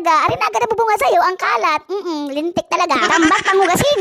talaga. Arin agad na bubunga sa'yo, ang kalat. Lintik talaga. Tambak panghugasin.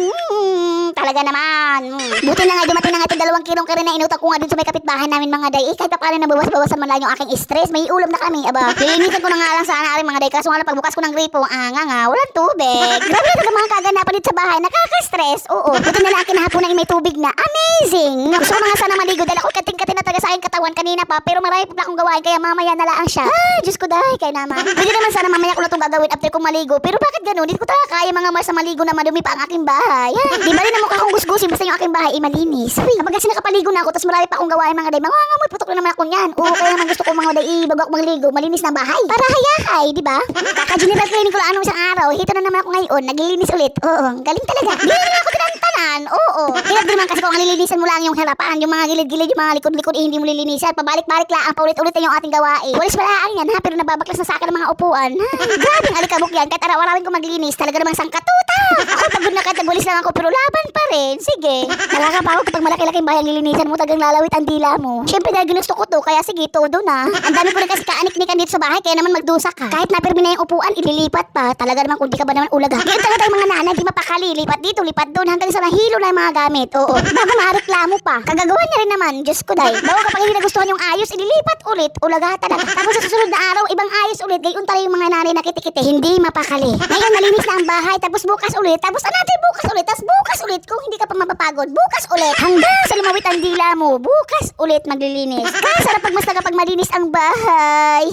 Talaga naman. Buti na nga dumating na nga itong 2 kilong karne na inutak ko nga dun sa may kapitbahay namin mga day. Kahit pa paano nabawas-bawasan man lang yung aking stress. May ulam na kami, aba. Lilinisan ko na nga lang sana aring mga day. Kaso nga lang pagbukas ko ng gripo, walang tubig. Grabe na talaga mga kaganapan dito sa bahay. Nakaka-stress. Oo. Buti na lang kinahapon na may tubig na. Amazing. Gusto ko mga sana maligo. Dala ko kating-kating na taga sa aking katawan kanina pa. Pero marami pa akong gawain. Kaya mamaya na lang siya. Ay, Diyos ko dahi. Kaya naman. Pwede naman sana mamaya ko na itong gagawin after kong maligo. Pero bakit ganun? Hindi ko talaga kaya mga Mars na maligo na madumi pa ang aking bahay. Di ba rin na mukha kong gusgusin basta yung aking bahay ay malinis. Uy, kapag kasi nakapaligo na ako tapos marami pa akong gawain mga day. Mangangamoy putok na naman ako niyan. Oo, kaya naman gusto ko mga day bago ako maligo. Malinis na bahay. Para hayakay, di ba? Kaka-general cleaning ko lang anong isang araw. Hito na naman ako ngayon. Naglilinis ulit. Oo, galing talaga. Di na ako tinantanan. Oo. Hirap din naman kasi kung lilinisan mo lang yung harapan, yung mga gilid-gilid, yung mga likod-likod, hindi mo lilinisan. Pabalik-balik lang, paulit-ulit yung ating gawain. Walis pala yan ha, pero nababaklas na sa akin ng mga upuan. Grabing alikabok yan, kahit araw-arawin ko maglinis, talaga namang sangkatuta. Ako pagod na kahit nagwalis lang ako, pero laban pa rin. Sige. Nakakapagod kapag malaki-laking bahay ang lilinisan mo, tagang lalawit ang dila mo. Siyempre dahil ginusto ko to, kaya sige, todo na. Ang dami ko rin kasi kaanik-nikan dito sa bahay, kaya naman magdusa ka. Kahit napirmi na yung upuan, ililipat pa. Talaga naman kung di ka ba naman ulaga. Ganyan talaga tayong mga nanay, di mapakali. Lipat dito, lipat doon, hanggang sa nahilo na yung mga gamit. Oo. Bago mareklamo pa. Kagagawa niya rin naman, Diyos ko day. Bago kapag hindi nagustuhan yung ayos, ililipat ulit. Ulaga talaga. Tapos sa susunod na araw, ibang ayos ulit. Gayon talaga yung mga nanay na kitikite. Hindi mapakali. Ngayon, malinis na ang bahay. Tapos bukas ulit. Tapos another bukas ulit. Tapos bukas ulit. Kung hindi ka pa mapapagod, bukas ulit. Hanggang sa lumawit ang dila mo, bukas ulit maglilinis. Kasarap pag mas pag malinis ang bahay.